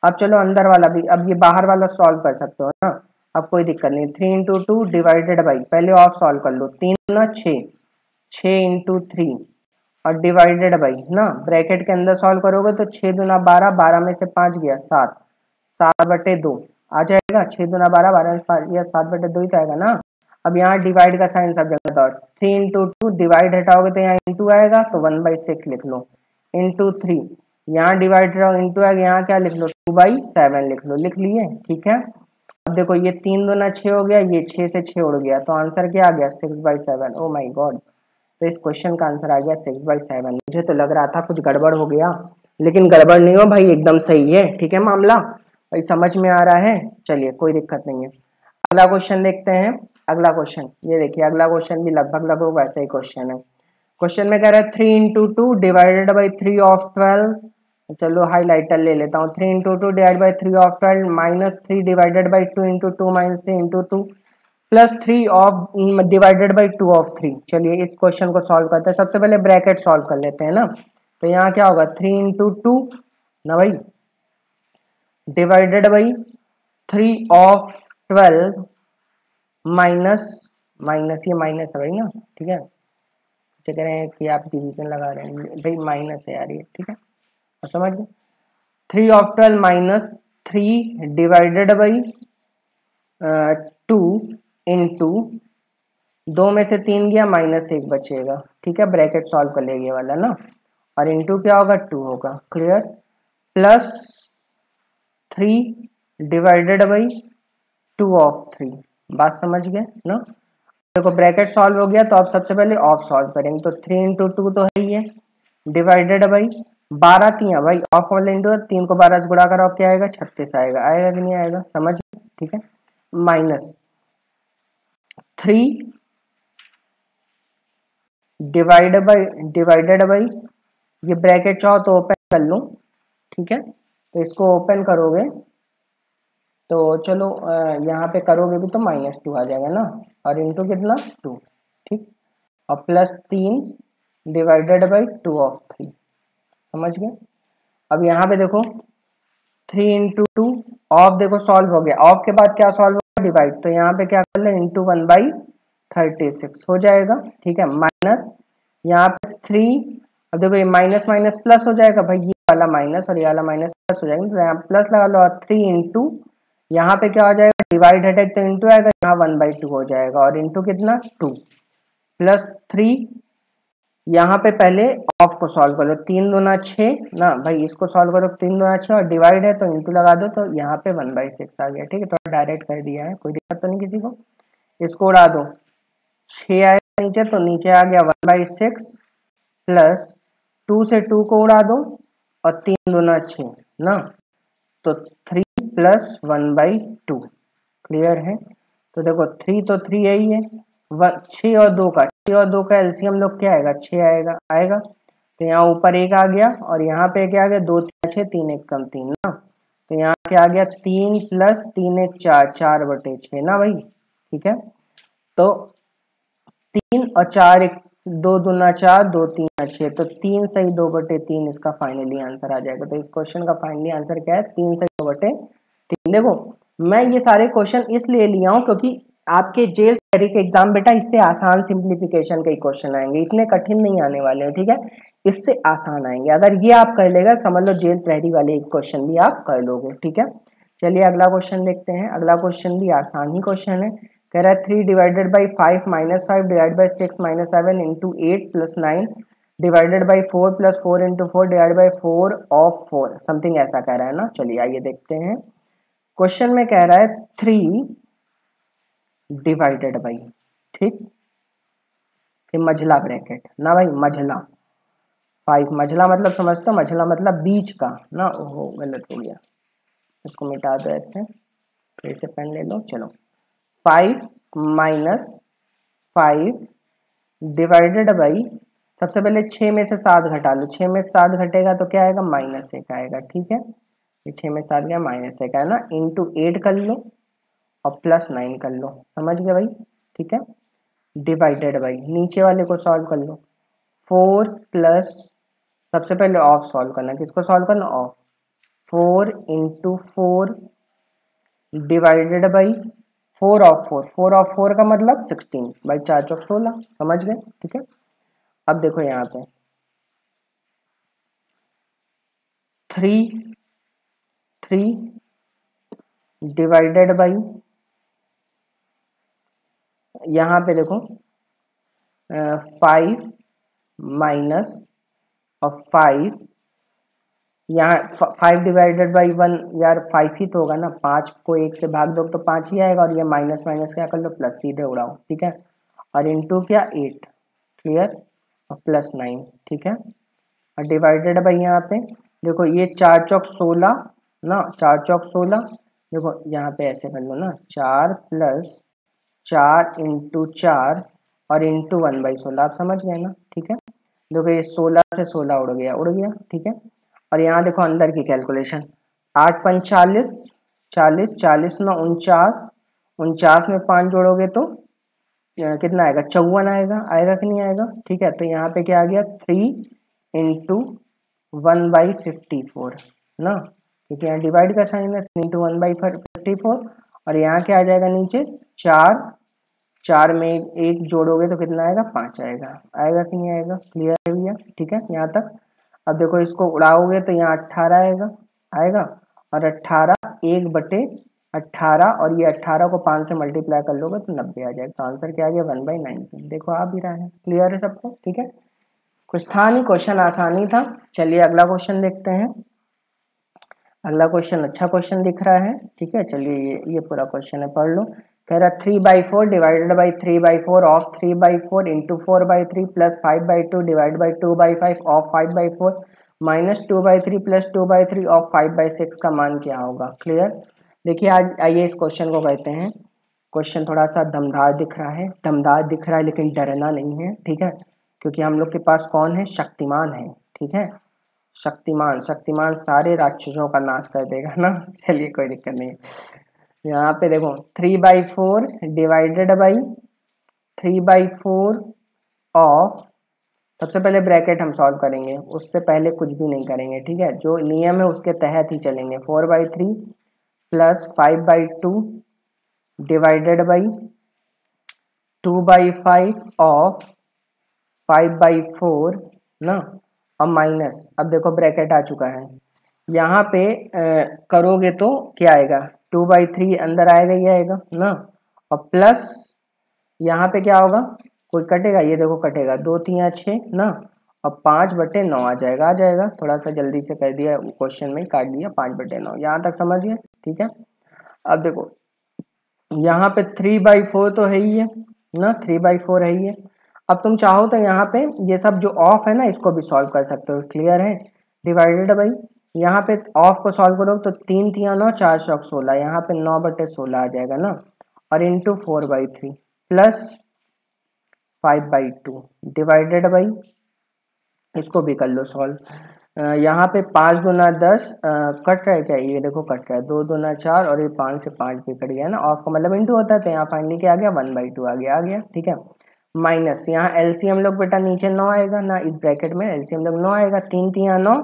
अब चलो अंदर वाला भी, अब ये बाहर वाला सॉल्व कर सकते हो ना, अब कोई दिक्कत नहीं। 3 इंटू 2 डिवाइडेड बाई, पहले ऑफ सॉल्व कर लो, 3 ना 6 इंटू 3 और डिवाइडेड बाई ना, ब्रैकेट के अंदर सॉल्व करोगे तो 6 दूना 12, 12 में से 5 गया 7, 7/2 आ जाएगा। 6 दूना 12, 12 में 5 गया 7/2 ही तो आएगा ना। अब यहाँ डिवाइड का साइन सब जगह दो, 3 इंटू 2 डिवाइड हटाओगे तो यहाँ इंटू आएगा, तो 1/6 लिख लो, इंटू 3 यहाँ डिवाइड रहो, इंटू आएगा, यहाँ क्या लिख लो, 2/7 लिख लो, लिख लिए, ठीक है। अब देखो ये 3 दूना 6 हो गया, ये 6 से 6 उड़ गया, तो आंसर क्या आ गया, 6/7। ओ माई गॉड, तो इस क्वेश्चन का आंसर आ गया 6/7। मुझे तो लग रहा था कुछ गड़बड़ हो गया, लेकिन गड़बड़ नहीं हो भाई, एकदम सही है, ठीक है मामला भाई, समझ में आ रहा है। चलिए कोई दिक्कत नहीं है, अगला क्वेश्चन देखते हैं। अगला क्वेश्चन ये देखिए, अगला क्वेश्चन भी लगभग वैसा ही क्वेश्चन है। क्वेश्चन में कह रहा है 3 इंटू 2 डिवाइडेड बाई 3 ऑफ 12, चलो हाईलाइटर ले लेता हूँ। 3 into 2 divide by 3 of 12 minus 3 divided by 2 into 2 minus 3 into 2 plus 3 of divided by 2 of 3। चलिए इस क्वेश्चन को सॉल्व करते हैं। सबसे पहले ब्रैकेट सॉल्व कर लेते हैं ना, तो यहाँ क्या होगा, 3 इंटू 2 ना भाई डिवाइडेड बाई 3 ऑफ 12 माइनस ये माइनस है भाई ना, ठीक है। कह रहे हैं कि आप डिवीजन लगा रहे हैं भाई, माइनस है यार ये, ठीक है, और समझ गए। 3 of 12 minus 3 divided by 2 into 2 में से 3 गया, -1 बचेगा, ठीक है। ब्रैकेट सॉल्व कर लेंगे वाला ना, और इंटू क्या होगा, 2 होगा, clear. Plus 3 divided by 2 of 3, बात समझ गए ना। देखो ब्रैकेट सॉल्व हो गया, तो अब सबसे पहले ऑफ सॉल्व करेंगे, तो 3 इंटू 2 तो है ही है, डिवाइडेड बाई 12 3 भाई, ऑफ वाले इंटू 3 को 12 से गुणा करो, क्या आएगा, 36 आएगा, आएगा कि नहीं आएगा, समझ, ठीक है। माइनस 3 डिवाइडेड बाई, ये ब्रैकेट चाहो तो ओपन कर लूँ, ठीक है। तो इसको ओपन करोगे तो चलो यहाँ पे करोगे भी तो -2 आ जाएगा ना, और इंटू कितना 2, ठीक, और प्लस 3 डिवाइडेड बाई 2 ऑफ 3, समझ गए। अब यहाँ पे देखो 3 इंटू 2 ऑफ, देखो सॉल्व हो गया, ऑफ के बाद क्या सॉल्व होगा, डिवाइड, तो यहाँ पे क्या कर ले, इंटू 1/36 हो जाएगा, ठीक है। माइनस यहाँ पे 3, अब देखो ये माइनस माइनस प्लस हो जाएगा भाई, ये वाला माइनस और ये वाला माइनस प्लस हो जाएगा, तो यहाँ प्लस लगा लो, और 3 इंटू यहाँ पे क्या हो जाएगा, डिवाइड हटेगा तो इंटू आएगा, यहाँ 1/2 हो जाएगा, और इंटू कितना 2 प्लस 3 यहाँ पे पहले ऑफ को सॉल्व करो, 3 दूना 6 ना भाई, इसको सॉल्व करो 3 दूना 6 और डिवाइड है तो इंटू लगा दो, तो यहाँ पे 1/6 आ गया। ठीक है, तो डायरेक्ट कर दिया है, कोई दिक्कत तो नहीं किसी को। इसको उड़ा दो, 6 आएगा नीचे तो नीचे आ गया 1/6 प्लस 2 से 2 को उड़ा दो और 3 दूना 6 ना, तो 3 प्लस 1/2। क्लियर है, तो देखो 3 तो 3 यही है, 6 और 2 का, 6 और 2 का एलसीएम लोग क्या आएगा, 6 आएगा। तो यहाँ ऊपर 1 आ गया और यहाँ पे क्या आ गया, 2 3 6, 3 1 कम 3 ना, तो यहाँ क्या आ गया 3 प्लस 3 1 4, 4/6 ना भाई। ठीक है, तो 3 और 4 1, 2 दूना 4, 2 3 6, तो 3 सही 2/3 इसका फाइनली आंसर आ जाएगा। तो इस क्वेश्चन का फाइनली आंसर क्या है, 3 सही 2/3। देखो मैं ये सारे क्वेश्चन इसलिए लिया हूँ क्योंकि आपके जेल थ्योरी के एग्जाम बेटा इससे आसान सिंप्लीफिकेशन के क्वेश्चन आएंगे, इतने कठिन नहीं आने वाले हैं। ठीक है, इससे आसान आएंगे, अगर ये आप कर लेगा समझ लो जेल थ्योरी वाले क्वेश्चन भी आप कर लोगे। ठीक है, चलिए अगला क्वेश्चन देखते हैं। अगला क्वेश्चन भी आसान ही क्वेश्चन है, कह रहा है 3 divided by 5 minus 5 divide by 6 minus 7 into 8 plus 9 divided by 4 plus 4 into 4 divide by 4 of 4, something ऐसा कह रहा है ना। चलिए आइए देखते हैं। क्वेश्चन में कह रहा है 3 डिवाइडेड बाई, ठीक, फिर मझला ब्रैकेट ना भाई, मझला 5, मझला मतलब समझते हो, मझला मतलब बीच का ना, ओहो गलत हो गया, इसको मिटा दो ऐसे, फिर से पेन ले लो। चलो 5 माइनस 5 डिवाइडेड बाई, सबसे पहले 6 में से 7 घटा लो, 6 में से 7 घटेगा तो क्या आएगा, -1 आएगा। ठीक है, ये 6 में 7 गया -1 है ना, इंटू 8 कर लो और प्लस 9 कर लो, समझ गए भाई। ठीक है, डिवाइडेड बाई नीचे वाले को सॉल्व कर लो, 4 प्लस, सबसे पहले ऑफ सॉल्व करना, किसको सॉल्व करना, of, 4 into 4 divided by 4 of 4, 4 of 4 का मतलब 16 बाई 4 चौक 16, समझ गए। ठीक है, अब देखो यहाँ पे 3 डिवाइडेड बाई, यहाँ पे देखो 5 माइनस और 5, यहाँ 5 डिवाइडेड बाई 1, यार 5 ही तो होगा ना, 5 को 1 से भाग दो तो 5 ही आएगा, और ये माइनस माइनस क्या कर लो, प्लस, सीधे उड़ाओ। ठीक है, और इंटू क्या 8, क्लियर, और प्लस 9। ठीक है, और डिवाइडेड बाई यहाँ पे देखो ये 4 चौक 16 ना, 4 चौक 16, देखो यहाँ पे ऐसे कर लो ना, 4 प्लस 4 इंटू 4 और इंटू 1/16, आप समझ गए ना। ठीक है, देखो ये 16 से 16 उड़ गया, उड़ गया। ठीक है, और यहाँ देखो अंदर की कैलकुलेशन, 8 पंच 40, 40 40 9 49, 49 में 5 जोड़ोगे तो कितना आएगा, 54 आएगा, आएगा कि नहीं आएगा। ठीक है, तो यहाँ पे क्या आ गया, 3 इंटू 1/54 ना, क्योंकि यहाँ डिवाइड का साइन है, 3 इंटू 1/54, और यहाँ क्या आ जाएगा नीचे 4, 4 में एक जोड़ोगे तो कितना आएगा, 5 आएगा, आएगा कि नहीं आएगा, क्लियर है भैया। ठीक है, यहाँ तक। अब देखो इसको उड़ाओगे तो यहाँ 18 आएगा, आएगा, और 18 1/18, और ये 18 को 5 से मल्टीप्लाई कर लोगे तो 90 आ जाएगा। तो आंसर क्या आ गया, 1/19। देखो आ भी रहा है, क्लियर है सबको। ठीक है, कुछ था नहीं, क्वेश्चन आसानी था। चलिए अगला क्वेश्चन देखते हैं। अगला क्वेश्चन अच्छा क्वेश्चन दिख रहा है। ठीक है, चलिए ये पूरा क्वेश्चन है, पढ़ लो। कह रहा 3/4 divided by 3/4 of 3/4 into 4/3 plus 5/2 divide by 2/5 of 5/4 minus 2/3 plus 2/3 of 5/6 का मान क्या होगा। क्लियर, देखिए आज आइए इस क्वेश्चन को कहते हैं, क्वेश्चन थोड़ा सा दमदार दिख रहा है, दमदार दिख रहा है लेकिन डरना नहीं है। ठीक है, क्योंकि हम लोग के पास कौन है, शक्तिमान है। ठीक है, शक्तिमान, शक्तिमान सारे राक्षसों का नाश कर देगा ना। चलिए कोई दिक्कत नहीं। यहाँ पे देखो 3/4 डिवाइडेड बाई 3/4 ऑफ, सबसे पहले ब्रैकेट हम सॉल्व करेंगे, उससे पहले कुछ भी नहीं करेंगे। ठीक है, जो नियम है उसके तहत ही चलेंगे। 4/3 प्लस 5/2 डिवाइडेड बाई 2/5 ऑफ 5/4 ना, और माइनस, अब देखो ब्रैकेट आ चुका है, यहाँ पे करोगे तो क्या आएगा, 2/3 अंदर आएगा, ये आएगा ना, और प्लस यहाँ पे क्या होगा, कोई कटेगा, ये देखो कटेगा, 2 3 6 ना, अब 5/9 आ जाएगा, थोड़ा सा जल्दी से कर दिया क्वेश्चन में, काट दिया 5/9, यहाँ तक समझ गए, ठीक है। अब देखो यहाँ पे 3/4 तो है ही है ना, 3/4 है ही है। अब तुम चाहो तो यहाँ पे ये सब जो ऑफ है ना इसको भी सॉल्व कर सकते हो, क्लियर है। डिवाइडेड बाई, यहाँ पे ऑफ को सॉल्व करो तो 3 3 9, 4 4 16, यहाँ पे 9/16 आ जाएगा ना, और इंटू 4/3 प्लस 5/2 डिवाइडेड बाई, इसको भी कर लो सॉल्व। यहाँ पे 5 दूना 10, कट रहा है क्या, ये देखो कट रहा है, 2 दूना 4 और ये 5 से 5 भी कट गया ना, ऑफ का मतलब इंटू होता है, तो यहाँ फाइनली क्या आ गया 1/2 आ गया, ठीक है। माइनस यहाँ एलसीएम लोग बेटा नीचे 9 आएगा ना, इस ब्रैकेट में एलसीएम लोग 9 आएगा, 3 3 9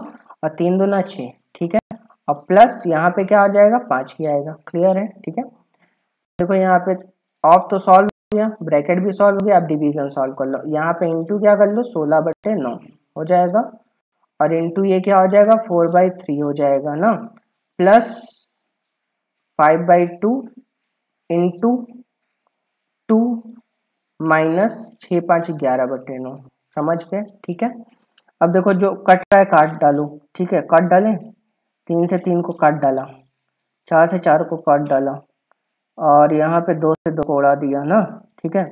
और 3 दूना 6, ठीक है। और प्लस यहाँ पे क्या आ जाएगा 5 ही आएगा, क्लियर है, ठीक है। देखो यहाँ पे ऑफ तो सॉल्व हो गया, ब्रैकेट भी सॉल्व हो गया, अब डिवीजन सॉल्व कर लो, यहाँ पे इंटू क्या कर लो 16/9 हो जाएगा, और इंटू ये क्या हो जाएगा 4/3 हो जाएगा ना, प्लस 5/2 इंटू 2 माइनस 6 5 11/9, समझ गए, ठीक है। अब देखो जो कट रहा है काट डालो, ठीक है, काट डालें, 3 से 3 को काट डाला, 4 से 4 को काट डाला, और यहाँ पे 2 से 2 को उड़ा दिया ना, ठीक है।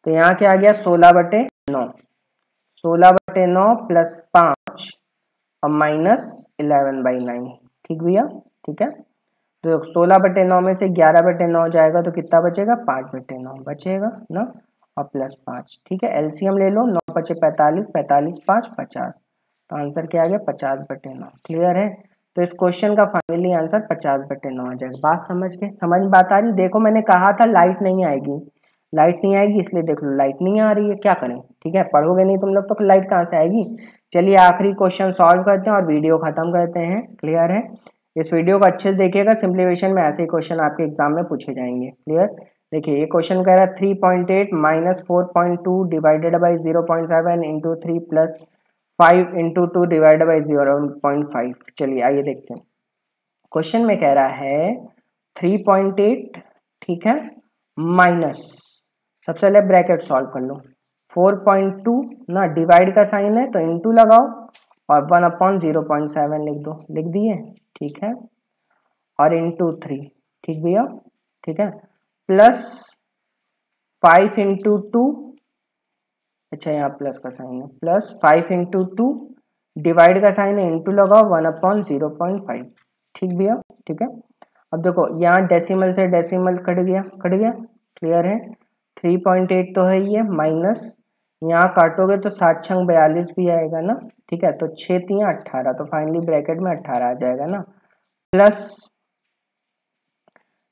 तो यहाँ क्या आ गया 16/9, 16/9 प्लस 5 और माइनस 11/9, ठीक भैया, ठीक है। तो 16/9 में से 11/9 जाएगा तो कितना बचेगा 5/9 बचेगा ना, और प्लस 5, ठीक है। एलसीएम ले लो, 9 5 45, 45 5 50, तो आंसर क्या आ गया 50/9, क्लियर है। तो इस क्वेश्चन का फाइनली आंसर 50/9 आ जाएगा। बात समझ के, समझ बात आ रही, देखो मैंने कहा था लाइट नहीं आएगी, लाइट नहीं आएगी, इसलिए देख लो लाइट नहीं आ रही है, क्या करें, ठीक है, पढ़ोगे नहीं तुम लोग तो लाइट कहाँ से आएगी। चलिए आखिरी क्वेश्चन सॉल्व करते हैं और वीडियो खत्म करते हैं, क्लियर है। इस वीडियो को अच्छे से देखिएगा, सिंप्लीफिकेशन में ऐसे ही क्वेश्चन आपके एग्जाम में पूछे जाएंगे, क्लियर। देखिए ये क्वेश्चन कह रहा है 3.8 minus 4.2 divided by 0.7 into 3 plus 5 into 2 divided by 0.5। चलिए आइए देखते हैं, क्वेश्चन में कह रहा है 3.8, ठीक है, माइनस, सबसे पहले ब्रैकेट सॉल्व कर लो, 4.2 ना, डिवाइड का साइन है तो इंटू लगाओ, और 1/0.7 लिख दो, लिख दिए, ठीक है, और इंटू 3, ठीक भैया, ठीक है, प्लस 5 इंटू 2, अच्छा यहाँ प्लस का साइन है, प्लस 5 इंटू 2 डिवाइड का साइन है, इंटू लगाओ 1/0.5, ठीक भैया, ठीक है। अब देखो यहाँ डेसिमल से डेसिमल कट गया, क्लियर है। 3.8 तो है ही है, माइनस यहाँ काटोगे तो 7 छंग 42 भी आएगा ना, ठीक है, तो 6 3 18, तो फाइनली ब्रैकेट में 18 आ जाएगा ना, प्लस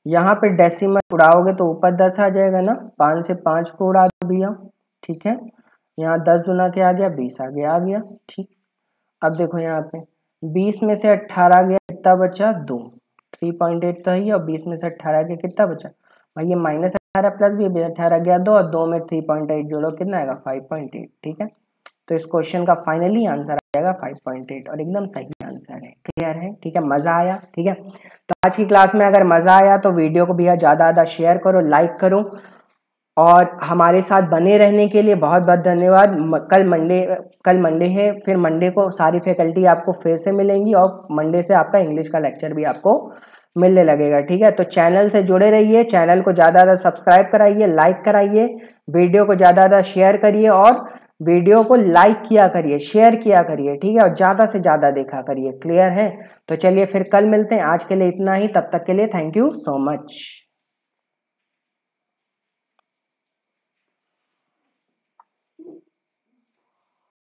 यहाँ पे डेसिमल उड़ाओगे तो ऊपर 10 आ जाएगा ना, 5 से 5 को उड़ा दो भैया, ठीक है, यहाँ 10 दूना क्या आ गया 20 आ गया, ठीक। अब देखो यहाँ पे 20 में से 18 गया, कितना बचा 2, 3.8 तो है, और 20 में से 18 गया कितना बचा भाई, ये -18 प्लस भी 18 गया 2, और 2 में 3.8 जोड़ो कितना आएगा 5.8, ठीक है। तो इस क्वेश्चन का फाइनली आंसर आ जाएगा 5.8, और एकदम सही आंसर है, क्लियर है, ठीक है, मजा आया, ठीक है। तो आज की क्लास में अगर मजा आया तो वीडियो को भैया ज़्यादा शेयर करो, लाइक करो, और हमारे साथ बने रहने के लिए बहुत बहुत धन्यवाद। कल मंडे है, फिर मंडे को सारी फैकल्टी आपको फिर से मिलेंगी, और मंडे से आपका इंग्लिश का लेक्चर भी आपको मिलने लगेगा, ठीक है। तो चैनल से जुड़े रहिए, चैनल को ज़्यादा सब्सक्राइब कराइए, लाइक कराइए, वीडियो को ज़्यादा शेयर करिए, और वीडियो को लाइक किया करिए, शेयर किया करिए, ठीक है, और ज़्यादा से ज़्यादा देखा करिए, क्लियर है। तो चलिए फिर कल मिलते हैं, आज के लिए इतना ही, तब तक के लिए थैंक यू सो मच।